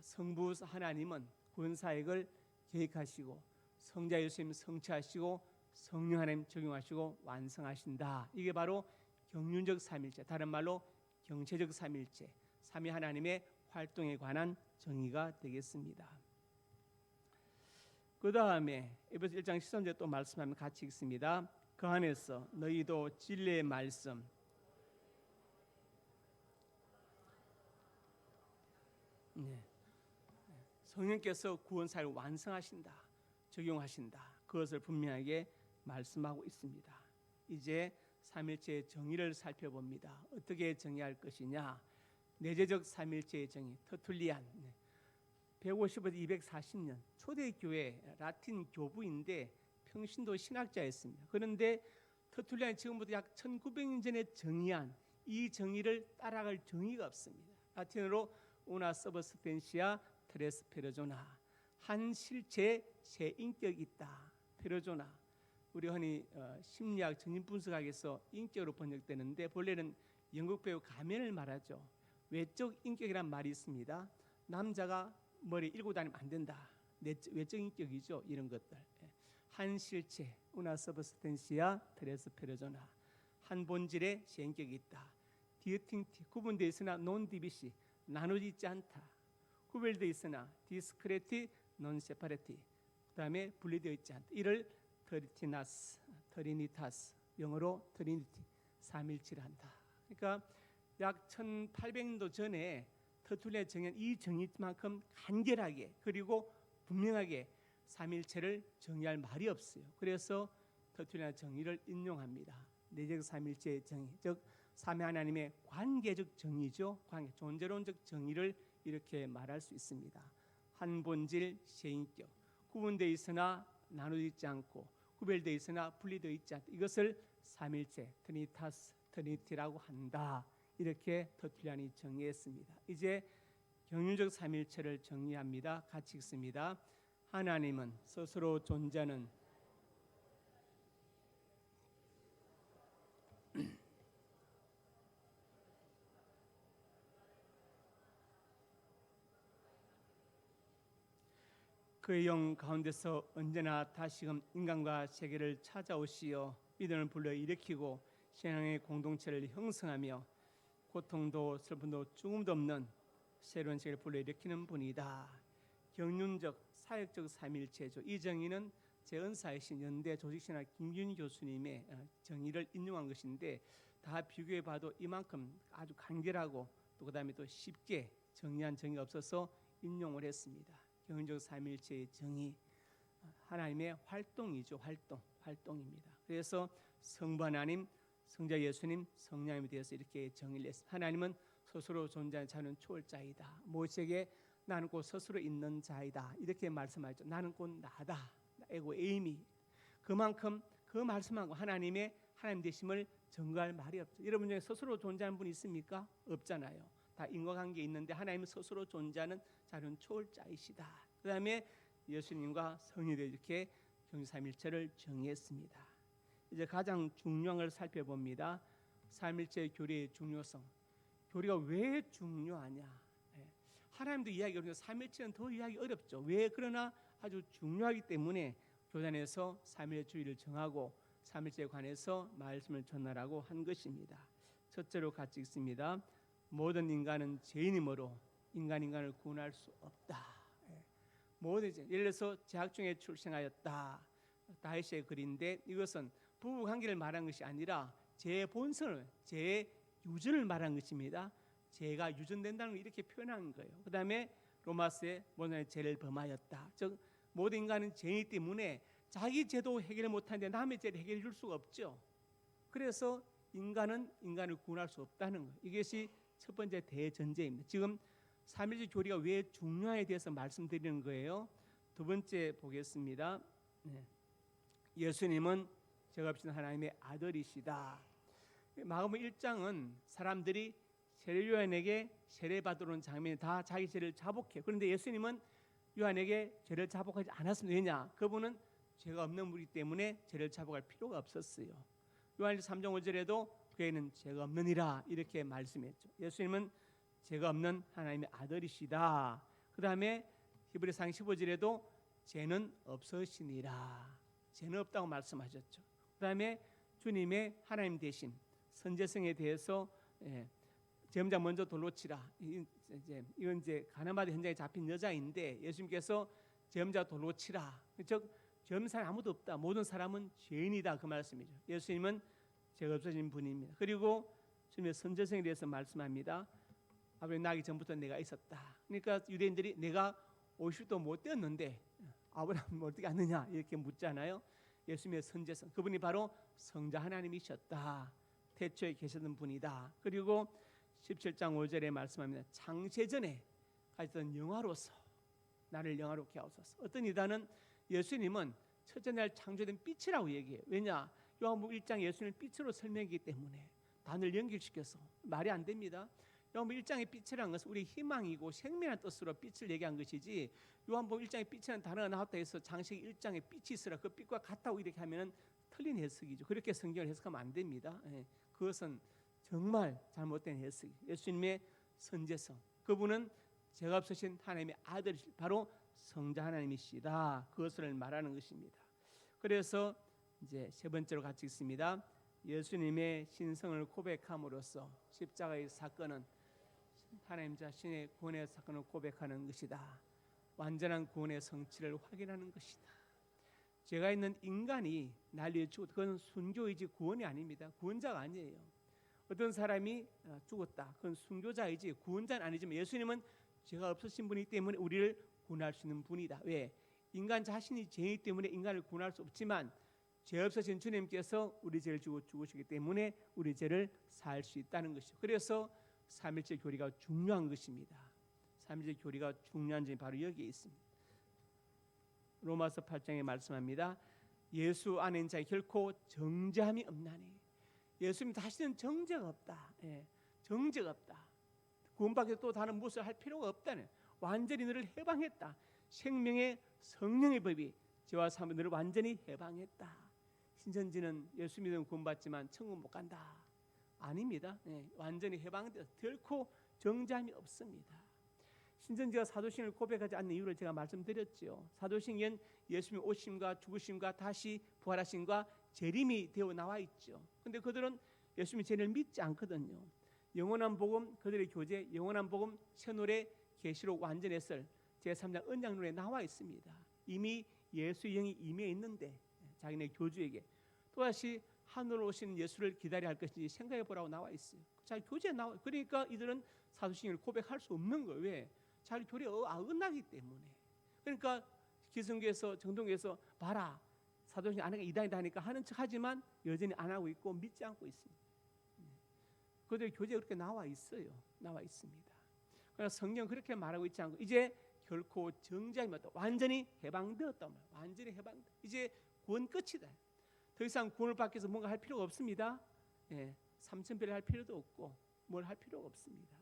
성부 하나님은 구원사역을 계획하시고 성자 예수님 성취하시고 성령 하나님 적용하시고 완성하신다. 이게 바로 경륜적 삼일체, 다른 말로 경체적 삼일체, 삼위 하나님의 활동에 관한 정의가 되겠습니다. 그 다음에 에베소 1장 13절에 또 말씀하면 같이 읽습니다. 그 안에서 너희도 진리의 말씀 성령께서 구원사를 완성하신다, 적용하신다. 그것을 분명하게 말씀하고 있습니다. 이제 삼일체의 정의를 살펴봅니다. 어떻게 정의할 것이냐? 내재적 삼일체의 정의, 터툴리안. 150에서 240년 초대교회 라틴 교부인데 평신도 신학자였습니다. 그런데 터툴리안이 지금부터 약 1900년 전에 정의한 이 정의를 따라갈 정의가 없습니다. 라틴어로 우나 서브스텐시아 트레스 페르조나, 한 실체에 세 인격이 있다. 페르조나, 우리 흔히 심리학 정신분석학에서 인격으로 번역되는데 본래는 영국 배우 가면을 말하죠. 외적 인격이란 말이 있습니다. 남자가 머리 일고 다니면 안 된다. 외적 인격이죠. 이런 것들. 한 실체, 우나 서브스텐시아 트레스 페르조나, 한 본질에 세 인격이 있다. 디스팅티, 구분되어 있으나 논 디비시, 나누지 있지 않다. 구별되어 있으나 디스크레티, 논 세파레티, 그다음에 분리되어 있지 않다. 이를 트리티나스, 트리니타스, 영어로 트리니티, 삼일체를 한다. 그러니까 약 1800년도 전에 터툴리안이 정한 이 정의만큼 간결하게 그리고 분명하게 삼일체를 정의할 말이 없어요. 그래서 터툴리안 정의를 인용합니다. 내적 삼일체의 정의, 즉 삼위 하나님의 관계적 정의죠. 관계, 존재론적 정의를 이렇게 말할 수 있습니다. 한 본질, 세 인격, 구분되어 있으나 나누지 있지 않고 구별되어 있으나 분리되어 있지 않다. 이것을 삼일체, 트리니타스, 트리니티라고 한다. 이렇게 터툴리안이 정의했습니다. 이제 경륜적 삼일체를 정의합니다. 같이 읽습니다. 하나님은 스스로 존재하는 그의 영 가운데서 언제나 다시금 인간과 세계를 찾아오시어 믿음을 불러일으키고 신앙의 공동체를 형성하며 고통도 슬픔도 죽음도 없는 새로운 세계를 불러일으키는 분이다. 경륜적 사역적 삼일체죠. 이 정의는 제 은사이신 연대 조직신학 김균 교수님의 정의를 인용한 것인데 다 비교해봐도 이만큼 아주 간결하고 또 그다음에 또 쉽게 정의한 정의가 없어서 인용을 했습니다. 경륜적 삼일체의 정의, 하나님의 활동이죠. 활동입니다. 그래서 성부 하나님, 성자 예수님, 성령님에 대해서 이렇게 정의를 했습니다. 하나님은 스스로 존재하는 자는 초월자이다. 모세에게 나는 곧 스스로 있는 자이다. 이렇게 말씀하죠. 나는 곧 나다. 에고 에이미. 그만큼 그 말씀하고 하나님의 하나님 되심을 증거할 말이 없죠. 여러분 중에 스스로 존재하는 분이 있습니까? 없잖아요. 다 인과관계 있는데 하나님은 스스로 존재하는 자연 초월자이시다. 그 다음에 예수님과 성령이 이렇게 경삼일체를 정의했습니다. 이제 가장 중요한 걸 살펴봅니다. 삼일체 교리의 중요성. 교리가 왜 중요하냐? 하나님도 이야기 어려운데 삼일체는 더 이야기 어렵죠. 왜? 그러나 아주 중요하기 때문에 교단에서 삼일주의를 정하고 삼일체에 관해서 말씀을 전하라고 한 것입니다. 첫째로 같이 읽습니다. 모든 인간은 죄인이므로 인간을 구원할 수 없다. 모든 죄. 예를 들어서 제약 중에 출생하였다. 다윗의 글인데 이것은 부부 관계를 말한 것이 아니라 죄의 본성을, 죄의 유전을 말한 것입니다. 죄가 유전된다는 걸 이렇게 표현한 거예요. 그 다음에 로마서에 모든 죄를 범하였다. 즉 모든 인간은 죄이기 때문에 자기 죄도 해결 못하는데 남의 죄를 해결해 줄 수가 없죠. 그래서 인간은 인간을 구원할 수 없다는 거예요. 이것이 첫 번째 대전제입니다. 지금 삼일체 교리가 왜 중요에 대해서 말씀드리는 거예요. 두 번째 보겠습니다. 예수님은 죄가 없으신 하나님의 아들이시다. 마가복음 1장은 사람들이 세례 요한에게 세례받으러 온 장면이 다 자기 죄를 자복해요. 그런데 예수님은 요한에게 죄를 자복하지 않았습니다. 왜냐? 그분은 죄가 없는 분이기 때문에 죄를 자복할 필요가 없었어요. 요한일서 3장 5절에도 그에는 죄가 없느니라 이렇게 말씀했죠. 예수님은 죄가 없는 하나님의 아들이시다. 그 다음에 히브리서 15절에도 죄는 없으시니라. 죄는 없다고 말씀하셨죠. 그 다음에 주님의 하나님 대신 선제성에 대해서 점자 먼저 돌로 치라. 이건 이제 가나마다 현장에 잡힌 여자인데 예수님께서 점자 돌로 치라. 즉 점사는 아무도 없다. 모든 사람은 죄인이다. 그 말씀이죠. 예수님은 죄가 없으신 분입니다. 그리고 주님의 선제성에 대해서 말씀합니다. 아브라함이 나기 전부터 내가 있었다. 그러니까 유대인들이 내가 50도 못 되었는데 아브라함은 어떻게 아느냐 이렇게 묻잖아요. 예수님의 선제성, 그분이 바로 성자 하나님이셨다. 태초에 계셨던 분이다. 그리고 17장 5절에 말씀합니다. 창세전에 가졌던 영화로서 나를 영화롭게 하옵소서. 어떤 이단은 예수님은 첫째 날 창조된 빛이라고 얘기해요. 왜냐? 요한복음 1장 예수님을 빛으로 설명했기 때문에 단을 연결시켜서 말이 안 됩니다. 요한복음 1장의 빛이라는 것은 우리 희망이고 생명이라는 뜻으로 빛을 얘기한 것이지 요한복음 1장의 빛이라는 단어가 나왔다 해서 창세기 1장에 빛이 있으라 그 빛과 같다고 이렇게 하면 틀린 해석이죠. 그렇게 성경을 해석하면 안 됩니다. 그것은 정말 잘못된 해석이. 예수님의 선제성, 그분은 죄가 없으신 하나님의 아들이시, 바로 성자 하나님이시다. 그것을 말하는 것입니다. 그래서 이제 세 번째로 같이 읽습니다. 예수님의 신성을 고백함으로써 십자가의 사건은 하나님 자신의 구원의 사건을 고백하는 것이다. 완전한 구원의 성취를 확인하는 것이다. 죄가 있는 인간이 난리에 죽었다. 그건 순교이지 구원이 아닙니다. 구원자가 아니에요. 어떤 사람이 죽었다. 그건 순교자이지 구원자는 아니지만 예수님은 죄가 없으신 분이기 때문에 우리를 구원할 수 있는 분이다. 왜? 인간 자신이 죄이기 때문에 인간을 구원할 수 없지만 죄 없으신 주님께서 우리 죄를 지고 죽으시기 때문에 우리 죄를 살 수 있다는 것이죠. 그래서 삼일체 교리가 중요한 것입니다. 삼일체 교리가 중요한 점이 바로 여기에 있습니다. 로마서 8장에 말씀합니다. 예수 안에 있는 자에 결코 정죄함이 없나니. 예수님 다시는 정죄가 없다. 정죄가 없다. 구원받기 또 다른 무엇을 할 필요가 없다는. 완전히 너를 해방했다. 생명의 성령의 법이 죄와 사함으로 너를 완전히 해방했다. 신천지는 예수 믿으면 구원받지만 천국 못 간다. 아닙니다. 완전히 해방되어서 결코 정죄함이 없습니다. 신천지가 사도신을 고백하지 않는 이유를 제가 말씀드렸죠. 사도신은 예수님의 오심과 죽으심과 다시 부활하심과 재림이 되어 나와 있죠. 그런데 그들은 예수님의 재림을 믿지 않거든요. 영원한 복음, 그들의 교재 영원한 복음 새노래 계시록 완전했을 제3장 언약론에 나와 있습니다. 이미 예수의 영이 임해 있는데 자기네 교주에게 또다시 하늘로 오시는 예수를 기다려야 할 것인지 생각해 보라고 나와 있어요. 자기 교재에 나와. 그러니까 이들은 사도신을 고백할 수 없는 거예요. 왜? 자기 교리에 어긋나기 때문에. 그러니까 기성교에서 정동교에서 봐라 사도신 안 하니까 이단이다 하니까 하는 척하지만 여전히 안 하고 있고 믿지 않고 있습니다. 그들의 교재에 그렇게 나와 있어요. 나와 있습니다. 그러나 성경 그렇게 말하고 있지 않고 이제 결코 정죄함이 없다. 완전히 해방되었다. 완전히 해방. 이제 구원 끝이다. 더 이상 구원을 받기 위해서 뭔가 할 필요가 없습니다. 삼천배를 할 필요도 없고 뭘 할 필요가 없습니다.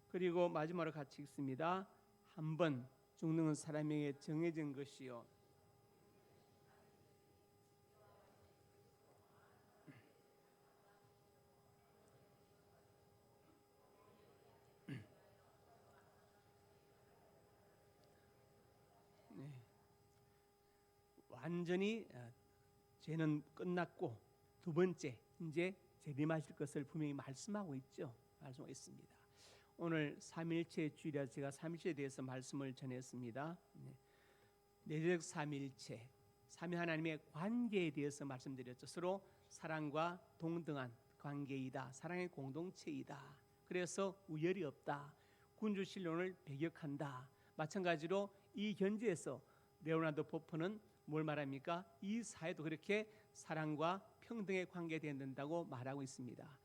그리고 마지막으로 같이 읽습니다. 한 번 죽는 건 사람에게 정해진 것이요 완전히 죄는 끝났고 두 번째 이제 재림하실 것을 분명히 말씀하고 있죠. 말씀하고 있습니다. 오늘 삼일체 주일이라 제가 삼일체에 대해서 말씀을 전했습니다. 내적 삼일체, 삼위 하나님의 관계에 대해서 말씀드렸죠. 서로 사랑과 동등한 관계이다. 사랑의 공동체이다. 그래서 우열이 없다. 군주신론을 배격한다. 마찬가지로 이 현지에서 레오나르도 포프는 뭘 말합니까? 이 사회도 그렇게 사랑과 평등의 관계가 되어야 된다고 말하고 있습니다.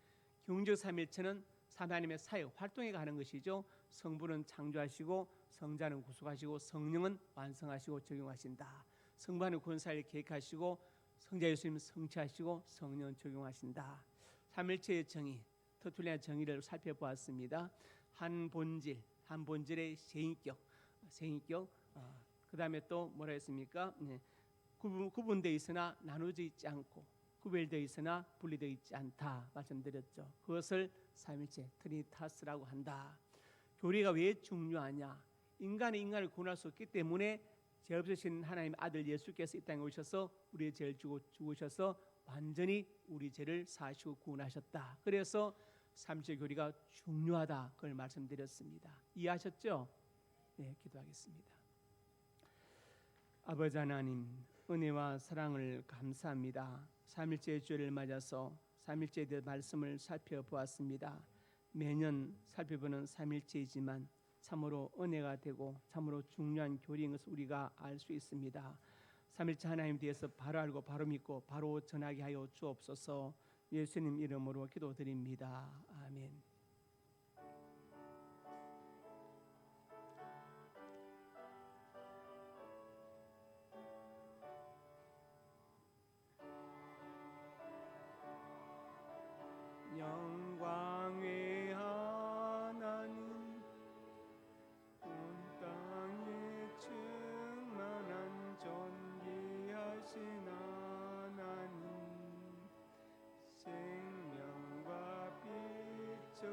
경적 삼일체는 하나님의 사회 활동에 가는 것이죠. 성부는 창조하시고 성자는 구속하시고 성령은 완성하시고 적용하신다. 성부하는 권사를 계획하시고 성자 예수님은 성취하시고 성령은 적용하신다. 삼일체의 정의, 터툴리안 정의를 살펴보았습니다. 한 본질의 세인격, 그 다음에 또 뭐라 했습니까? 구분되어 있으나 나누어져 있지 않고 구별되어 있으나 분리되어 있지 않다 말씀드렸죠. 그것을 삼일체 트리니타스라고 한다. 교리가 왜 중요하냐? 인간이 인간을 구원할 수 없기 때문에 죄 없으신 하나님의 아들 예수께서 이 땅에 오셔서 우리의 죄를 죽으셔서 완전히 우리 죄를 사하시고 구원하셨다. 그래서 삼일체 교리가 중요하다. 그걸 말씀드렸습니다. 이해하셨죠? 네, 기도하겠습니다. 아버지 하나님, 은혜와 사랑을 감사합니다. 삼일째 주일을 맞아서 삼일째에 대한 말씀을 살펴보았습니다. 매년 살펴보는 삼일째이지만 참으로 은혜가 되고 참으로 중요한 교리인 것을 우리가 알 수 있습니다. 삼일째 하나님 대해서 바로 알고 바로 믿고 바로 전하게 하여 주옵소서. 예수님 이름으로 기도드립니다. 아멘. 영광의 하나님, 온 땅에 충만한 존귀하신 하나님, 생명과 빛의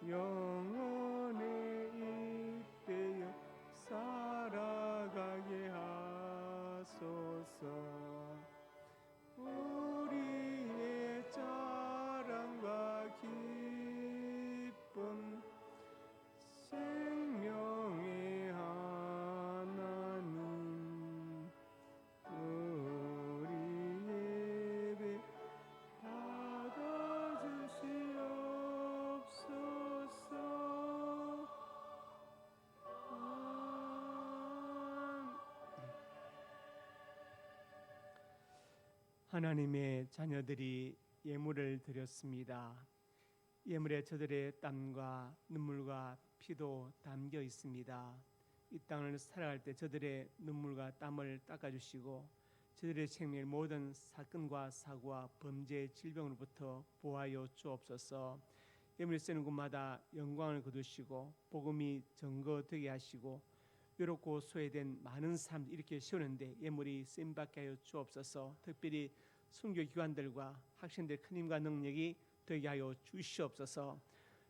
영원에 이때여 살아가게 하소서. 우리의 자랑과 기쁨 생명의 하나님, 우리 예배 받아주시옵소서. 하나님의 자녀들이 예물을 드렸습니다. 예물에 저들의 땀과 눈물과 피도 담겨 있습니다. 이 땅을 살아갈 때 저들의 눈물과 땀을 닦아주시고 저들의 생명의 모든 사건과 사고와 범죄 질병으로부터 보호하여 주옵소서. 예물을 쓰는 곳마다 영광을 거두시고 복음이 증거되게 하시고 외롭고 소외된 많은 사람들 이렇게 세우는데 예물이 쓰임받게 하여 주옵소서. 특별히 순교기관들과 학생들 큰 힘과 능력이 되게 하여 주시옵소서.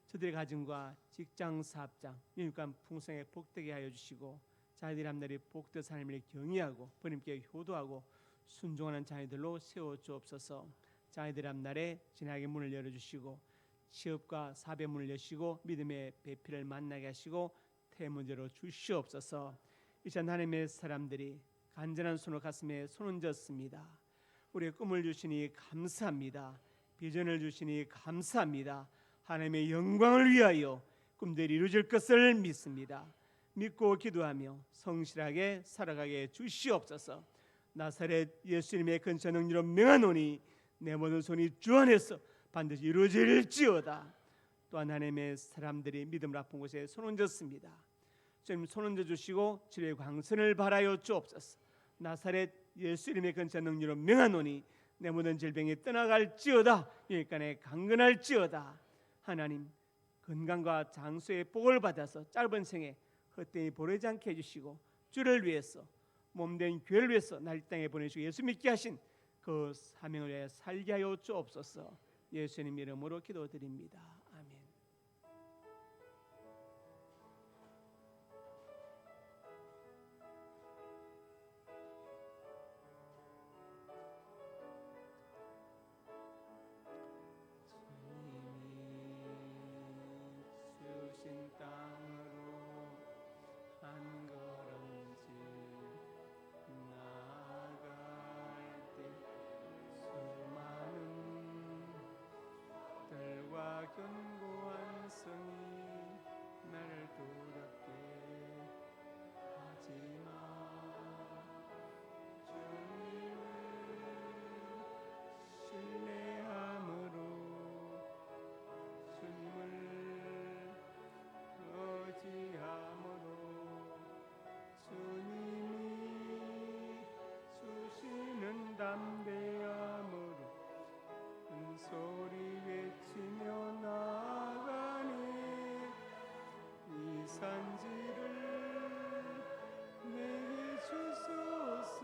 저들의 가정과 직장 사업장 유익한 풍성에 복되게 하여 주시고 자녀들이 함들이 복된 삶을 경외하고 부모님께 효도하고 순종하는 자녀들로 세워 주옵소서. 자녀들 앞날에 진하게 문을 열어주시고 취업과 사업의 문을 여시고 믿음의 배필을 만나게 하시고 태문제로 주시옵소서. 이 시간 하나님의 사람들이 간절한 손으로 가슴에 손을 얹었습니다. 우리의 꿈을 주시니 감사합니다. 비전을 주시니 감사합니다. 하나님의 영광을 위하여 꿈들이 이루어질 것을 믿습니다. 믿고 기도하며 성실하게 살아가게 주시옵소서. 나사렛 예수님의 근처 능력으로 명하노니 내 모든 손이 주 안에서 반드시 이루어질지어다. 또한 하나님의 사람들이 믿음을 아픈 곳에 손 얹었습니다. 주님 손 얹어 주시고 치료의 광선을 발하여 주옵소서. 나사렛 예수님의 근처 능력으로 명하노니 내 모든 질병이 떠나갈지어다. 여기까지 강건할지어다. 하나님 건강과 장수의 복을 받아서 짧은 생에 헛되이 보내지 않게 해주시고 주를 위해서 몸된 교회를 위해서 날 땅에 보내시고 예수 믿게 하신 그 사명을 위해 살게 하여 주옵소서. 예수님 이름으로 기도드립니다. 아멘. 주님이 주신 땅으로 한 걸음씩 나아갈 때 수많은 들과 견고한 성이 나를 두렵게 하지마. 주님을 신뢰함으로 주님을 의지함으로 주님이 주시는 담대함으로 큰 소리 외치며 나아가니 이 산지를 내게 주소서.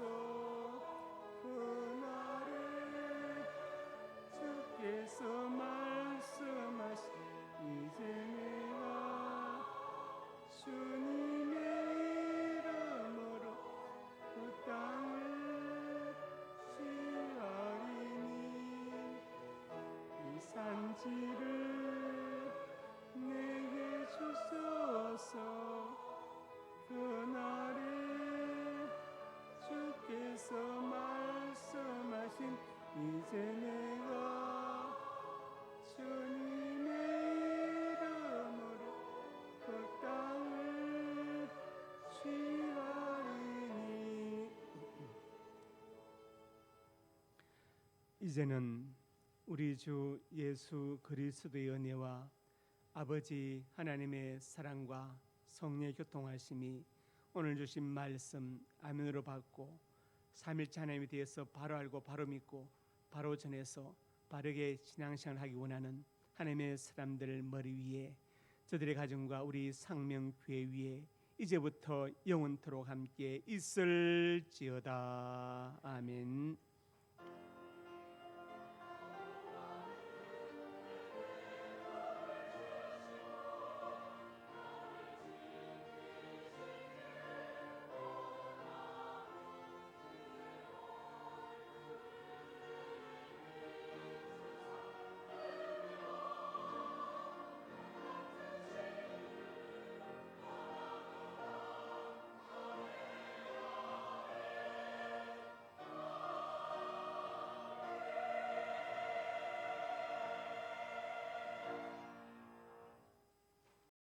그날에 주께서 말씀하신 이제 내가 주님의 이름으로 그 땅을 취하리니 이 산지를 내게 주소서. 그날에 주께서 말씀하신 이제 내가 주님의 이름으로 그 땅을 취하리니. 이제는 우리 주 예수 그리스도의 은혜와 아버지 하나님의 사랑과 성령의 교통하심이 오늘 주신 말씀 아멘으로 받고 삼일째 하나님에 대해서 바로 알고 바로 믿고 바로 전해서 바르게 신앙생활을 하기 원하는 하나님의 사람들 머리 위에 저들의 가정과 우리 상명교회 위에 이제부터 영원토록 함께 있을지어다. 아멘.